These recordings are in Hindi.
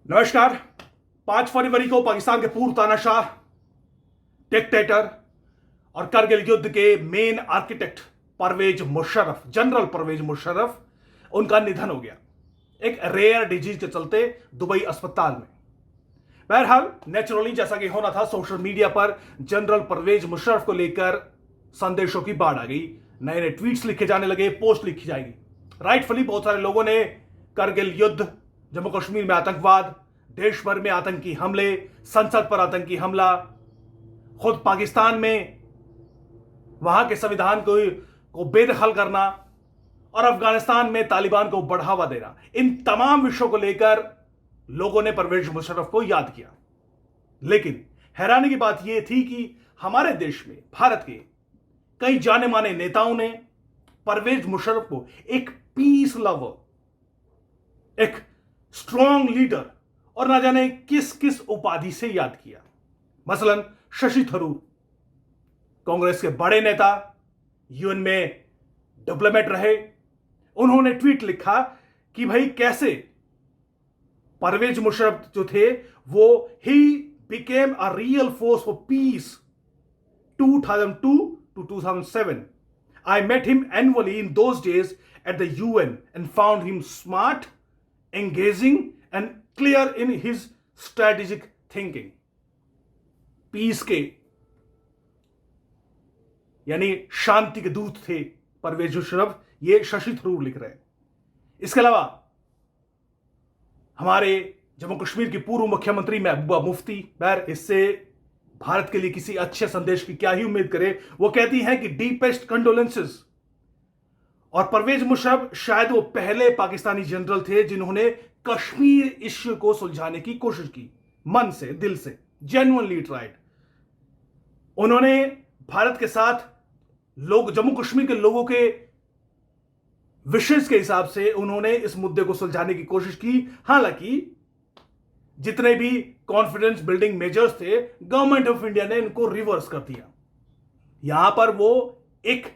नमस्कार। 5 फरवरी को पाकिस्तान के पूर्व तानाशाह, डिक्टेटर और करगिल युद्ध के main architect Pervez Musharraf, general Pervez Musharraf, उनका निधन हो गया एक रेयर डिजीज के चलते दुबई अस्पताल में। बहरहाल नेचुरली जैसा कि होना था, सोशल मीडिया पर जनरल परवेज मुशर्रफ को लेकर संदेशों की बाढ़ आ गई। नए नए ट्वीट्स लिखे जाने लगे, पोस्ट लिखी जाएगी। राइटफुली बहुत सारे लोगों ने करगिल युद्ध, जम्मू कश्मीर में आतंकवाद, देश भर में आतंकी हमले, संसद पर आतंकी हमला, खुद पाकिस्तान में वहां के संविधान को बेदखल करना और अफगानिस्तान में तालिबान को बढ़ावा देना, इन तमाम विषयों को लेकर लोगों ने परवेज मुशर्रफ को याद किया। लेकिन हैरानी की बात यह थी कि हमारे देश में, भारत के कई जाने माने नेताओं ने परवेज मुशर्रफ को एक पीस लवर, एक स्ट्रॉन्ग लीडर और ना जाने किस किस उपाधि से याद किया। मसलन शशि थरूर, कांग्रेस के बड़े नेता, यूएन में डिप्लोमेट रहे, उन्होंने ट्वीट लिखा कि भाई कैसे परवेज मुशर्रफ जो थे वो he became a real force for piece 2002 to 2007. I met him annually in those days at the UN and found him smart, engaging and clear in his strategic thinking. Peace के यानी शांति के दूत थे परवेज मुशर्रफ, ये शशि थरूर लिख रहे हैं। इसके अलावा हमारे जम्मू कश्मीर की पूर्व मुख्यमंत्री महबूबा मुफ्ती, बहर इससे भारत के लिए किसी अच्छे संदेश की क्या ही उम्मीद करे, वो कहती हैं कि डीपेस्ट कंडोलेंसेस। और परवेज मुशर्रफ शायद वो पहले पाकिस्तानी जनरल थे जिन्होंने कश्मीर इश्यू को सुलझाने की कोशिश की, मन से, दिल से, जेन्युइनली ट्राइड। उन्होंने भारत के साथ लोग, जम्मू कश्मीर के लोगों के विशेष के हिसाब से उन्होंने इस मुद्दे को सुलझाने की कोशिश की। हालांकि जितने भी कॉन्फिडेंस बिल्डिंग मेजर्स थे, गवर्नमेंट ऑफ इंडिया ने इनको रिवर्स कर दिया। यहां पर वो एक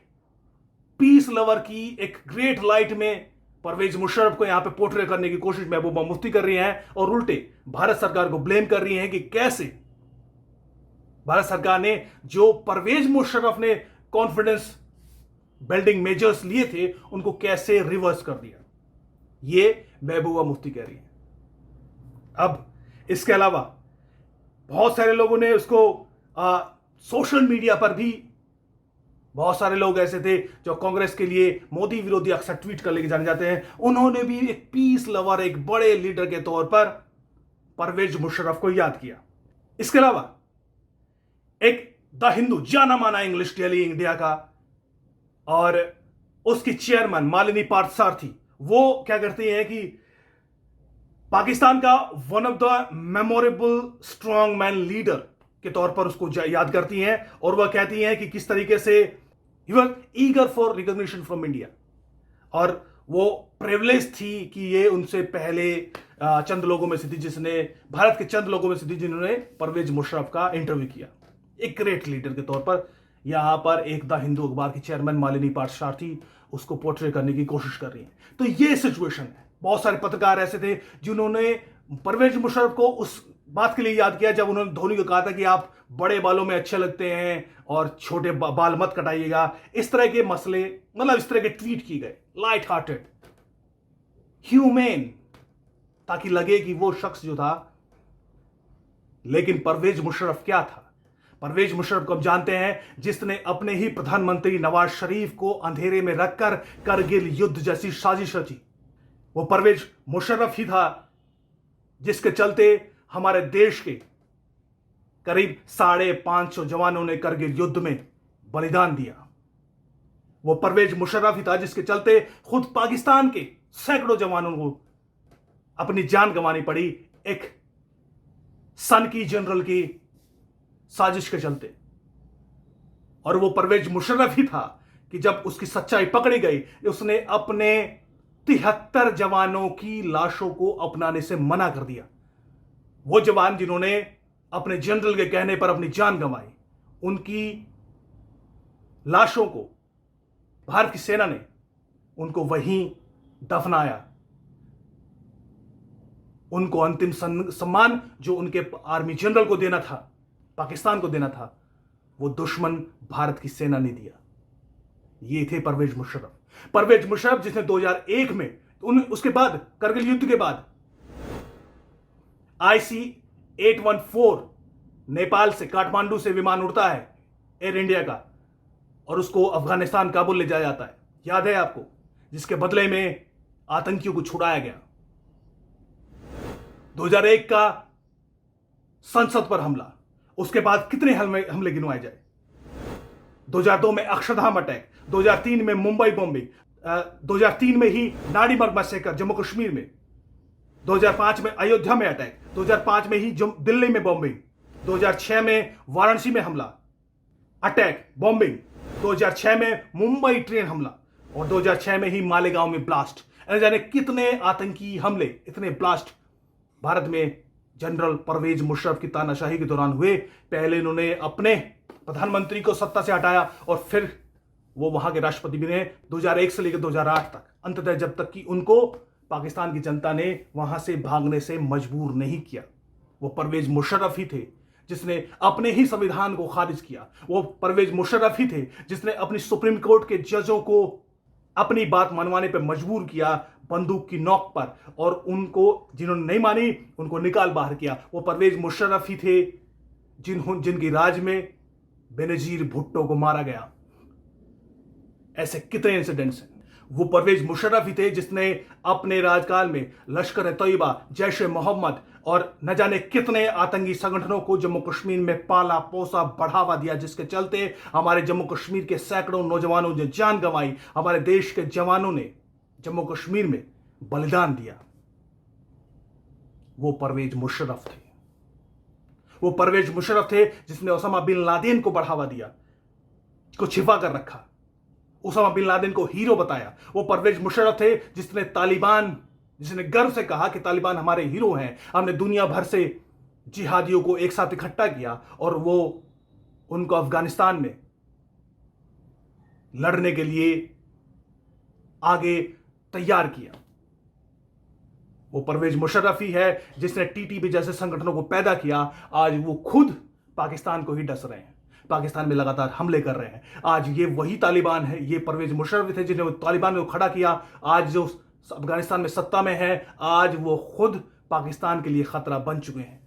पीस लवर की एक ग्रेट लाइट में परवेज मुशर्रफ को यहां पे पोर्ट्रे करने की कोशिश महबूबा मुफ्ती कर रही हैं और उल्टे भारत सरकार को ब्लेम कर रही हैं कि कैसे भारत सरकार ने जो परवेज मुशर्रफ ने कॉन्फिडेंस बिल्डिंग मेजर्स लिए थे उनको कैसे रिवर्स कर दिया। ये महबूबा मुफ्ती कह रही है। अब इसके अलावा बहुत सारे लोगों ने उसको सोशल मीडिया पर भी, बहुत सारे लोग ऐसे थे जो कांग्रेस के लिए मोदी विरोधी अक्सर ट्वीट कर लेके जाने जाते हैं, उन्होंने भी एक पीस लवर, एक बड़े लीडर के तौर पर परवेज मुशर्रफ को याद किया। इसके अलावा एक द हिंदू, जाना माना इंग्लिश डेली इंडिया का, और उसकी चेयरमैन मालिनी पार्थसारथी, वो क्या करती हैं कि पाकिस्तान का one of the memorable strong man leader के तौर पर उसको याद करती हैं और वह कहती हैं कि किस तरीके से he was eager for recognition from India, और वो प्रिविलेज थी कि ये उनसे पहले चंद लोगों में से थी जिसने, भारत के चंद लोगों में से थी जिन्होंने परवेज मुशर्रफ का इंटरव्यू किया। एक ग्रेट लीडर के तौर पर यहां पर एक द हिंदू अखबार की चेयरमैन मालिनी पार्थसारथी उसको पोर्ट्रे करने की कोशिश कर रही है। तो ये सिचुएशन है। बहुत सारे पत्रकार ऐसे थे जिन्होंने परवेज मुशर्रफ को उस बात के लिए याद किया जब उन्होंने धोनी को कहा था कि आप बड़े बालों में अच्छे लगते हैं और छोटे बाल मत कटाइएगा। इस तरह के मसले, मतलब इस तरह के ट्वीट किए गए, लाइट हार्टेड, ह्यूमेन, ताकि लगे कि वो शख्स जो था। लेकिन परवेज मुशर्रफ क्या था? परवेज मुशर्रफ को हम जानते हैं जिसने अपने ही प्रधानमंत्री नवाज शरीफ को अंधेरे में रखकर करगिल युद्ध जैसी साजिश रची। वो परवेज मुशर्रफ ही था जिसके चलते हमारे देश के करीब 550 जवानों ने करगिल युद्ध में बलिदान दिया। वो परवेज मुशर्रफ ही था जिसके चलते खुद पाकिस्तान के सैकड़ों जवानों को अपनी जान गंवानी पड़ी एक सन की जनरल की साजिश के चलते। और वो परवेज मुशर्रफ ही था कि जब उसकी सच्चाई पकड़ी गई, उसने अपने 73 जवानों की लाशों को अपनाने से मना कर दिया। वो जवान जिन्होंने अपने जनरल के कहने पर अपनी जान गंवाई, उनकी लाशों को भारत की सेना ने उनको वहीं दफनाया। उनको अंतिम सम्मान जो उनके आर्मी जनरल को देना था, पाकिस्तान को देना था, वो दुश्मन भारत की सेना ने दिया। ये थे परवेज मुशर्रफ। परवेज मुशर्रफ जिसने 2001 में उसके बाद करगिल युद्ध के बाद IC-814 नेपाल से, काठमांडू से विमान उड़ता है एयर इंडिया का, और उसको अफगानिस्तान काबुल ले जाया जाता है, याद है आपको, जिसके बदले में आतंकियों को छुड़ाया गया। 2001 का संसद पर हमला, उसके बाद कितने हमले गिनवाए जाए। 2002 में अक्षरधाम अटैक, 2003 में मुंबई बॉम्बिंग, 2003 में ही नाड़ीमर्ग मैसेकर जम्मू कश्मीर में, 2005 में अयोध्या में अटैक, 2005 में ही दिल्ली में बॉम्बिंग, 2006 में वाराणसी में हमला, अटैक, बॉम्बिंग, 2006 में मुंबई ट्रेन हमला, और 2006 में ही मालेगांव में ब्लास्ट। जाने कितने आतंकी हमले, इतने ब्लास्ट भारत में जनरल परवेज मुशर्रफ की तानाशाही के दौरान हुए। पहले इन्होंने अपने प्रधानमंत्री को सत्ता से हटाया और फिर वो वहां के राष्ट्रपति भी ने 2001 से लेकर 2008 तक, अंततः जब तक कि उनको पाकिस्तान की जनता ने वहां से भागने से मजबूर नहीं किया। वो परवेज मुशर्रफ ही थे जिसने अपने ही संविधान को खारिज किया। वो परवेज मुशर्रफ ही थे जिसने अपनी सुप्रीम कोर्ट के जजों को अपनी बात मनवाने पर मजबूर किया बंदूक की नोक पर, और उनको जिन्होंने नहीं मानी उनको निकाल बाहर किया। वो परवेज मुशर्रफ ही थे जिनकी राज में बेनजीर भुट्टो को मारा गया। ऐसे कितने इंसिडेंट्स हैं। वो परवेज मुशर्रफ ही थे जिसने अपने राजकाल में लश्कर ए तैयबा, जैश ए मोहम्मद और न जाने कितने आतंकी संगठनों को जम्मू कश्मीर में पाला पोसा बढ़ावा दिया, जिसके चलते हमारे जम्मू कश्मीर के सैकड़ों नौजवानों ने जान गंवाई। हमारे देश के जवानों ने जम्मू कश्मीर में बलिदान दिया। वो परवेज मुशर्रफ थे। वो परवेज मुशर्रफ थे जिसने ओसामा बिन लादेन को बढ़ावा दिया, को छिपा कर रखा, ओसामा बिन लादेन को हीरो बताया। वो परवेज मुशर्रफ थे जिसने गर्व से कहा कि तालिबान हमारे हीरो हैं। हमने दुनिया भर से जिहादियों को एक साथ इकट्ठा किया और वो उनको अफगानिस्तान में लड़ने के लिए आगे तैयार किया। वो परवेज मुशर्रफ ही है जिसने टीटीपी जैसे संगठनों को पैदा किया। आज वो खुद पाकिस्तान को ही डस रहे हैं, पाकिस्तान में लगातार हमले कर रहे हैं। आज ये वही तालिबान है, ये परवेज मुशर्रफ थे जिन्होंने तालिबान को खड़ा किया। आज जो अफगानिस्तान में सत्ता में है, आज वो खुद पाकिस्तान के लिए खतरा बन चुके हैं।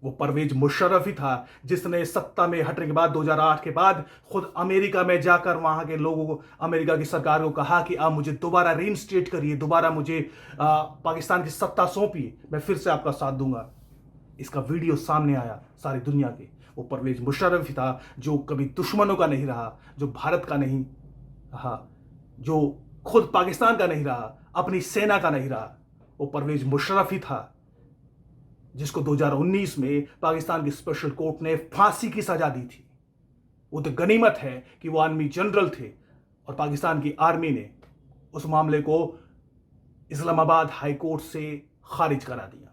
वो परवेज मुशर्रफ ही था जिसने सत्ता में हटने के बाद 2008 के बाद खुद अमेरिका में जाकर वहां के लोगों को, अमेरिका की सरकार को कहा कि आप मुझे दोबारा रीइंस्टेट करिए, दोबारा मुझे पाकिस्तान की सत्ता सौंपिए, मैं फिर से आपका साथ दूंगा। इसका वीडियो सामने आया सारी दुनिया के। वो परवेज मुशर्रफ ही था जो कभी दुश्मनों का नहीं रहा, जो भारत का नहीं रहा, जो खुद पाकिस्तान का नहीं रहा, अपनी सेना का नहीं रहा। वो परवेज मुशर्रफ ही था जिसको 2019 में पाकिस्तान की स्पेशल कोर्ट ने फांसी की सजा दी थी। वो तो गनीमत है कि वो आर्मी जनरल थे और पाकिस्तान की आर्मी ने उस मामले को इस्लामाबाद हाई कोर्ट से खारिज करा दिया,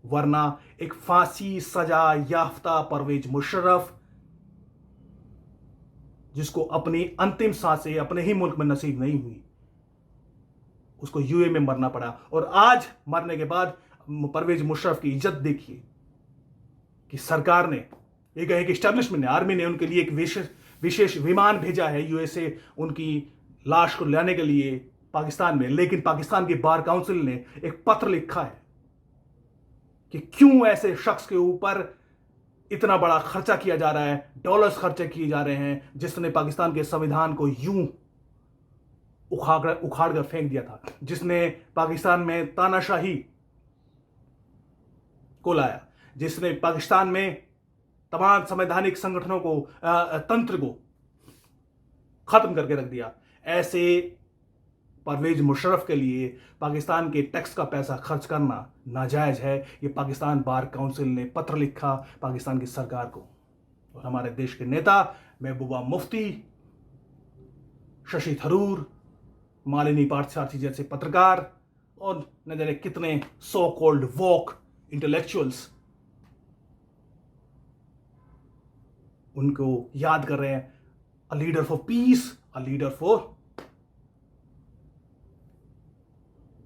वरना एक फांसी सजा याफ्ता परवेज मुशर्रफ जिसको अपनी अंतिम सांसें अपने ही मुल्क में नसीब नहीं हुई, उसको यूए में मरना पड़ा। और आज मरने के बाद परवेज मुशर्रफ की इज्जत देखिए कि सरकार ने, एक एस्टैब्लिशमेंट ने, आर्मी ने उनके लिए एक विशेष विमान भेजा है यूएसए उनकी लाश को लाने के लिए पाकिस्तान में। लेकिन पाकिस्तान की बार काउंसिल ने एक पत्र लिखा है कि क्यों ऐसे शख्स के ऊपर इतना बड़ा खर्चा किया जा रहा है, डॉलर्स खर्चे किए जा रहे हैं, जिसने पाकिस्तान के संविधान को यूं उखाड़ कर फेंक दिया था, जिसने पाकिस्तान में तानाशाही को लाया, जिसने पाकिस्तान में तमाम संवैधानिक संगठनों को, तंत्र को खत्म करके रख दिया। ऐसे परवेज मुशर्रफ के लिए पाकिस्तान के टैक्स का पैसा खर्च करना नाजायज है। ये पाकिस्तान बार काउंसिल ने पत्र लिखा पाकिस्तान की सरकार को। और हमारे देश के नेता महबूबा मुफ्ती, शशि थरूर, मालिनी पार्थसारथी जैसे पत्रकार और न जाने कितने सो कॉल्ड वोक इंटेलेक्चुअल्स उनको याद कर रहे हैं, a leader for piece, a leader for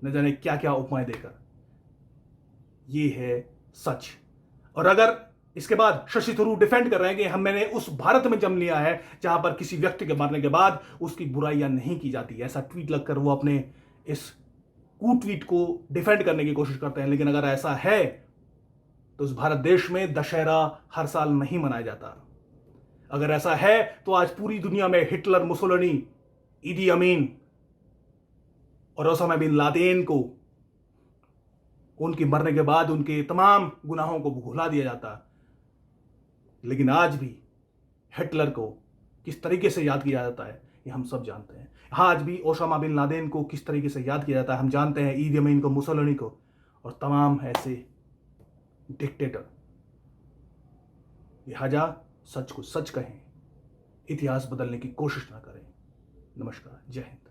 न जाने क्या क्या उपमाएं देकर। ये है सच। और अगर इसके बाद शशि थरूर डिफेंड कर रहे हैं कि मैंने उस भारत में जन्म लिया है जहां पर किसी व्यक्ति के मरने के बाद उसकी बुराइयां नहीं की जाती, ऐसा ट्वीट लगकर वो अपने इस ट्वीट को डिफेंड करने की कोशिश करते हैं। लेकिन अगर ऐसा है तो इस भारत देश में दशहरा हर साल नहीं मनाया जाता। अगर ऐसा है तो आज पूरी दुनिया में हिटलर, मुसोलिनी, ईदी अमीन और ओसामा बिन लादेन को उनके मरने के बाद उनके तमाम गुनाहों को भुला दिया जाता। लेकिन आज भी हिटलर को किस तरीके से याद किया जाता है ये हम सब जानते हैं। आज भी ओसामा बिन लादेन को किस तरीके से याद किया जाता है हम जानते हैं, ईदी अमीन को, मुसोलिनी को और तमाम ऐसे डिक्टेटर। लिहाजा सच को सच कहें, इतिहास बदलने की कोशिश ना करें। नमस्कार, जय हिंद।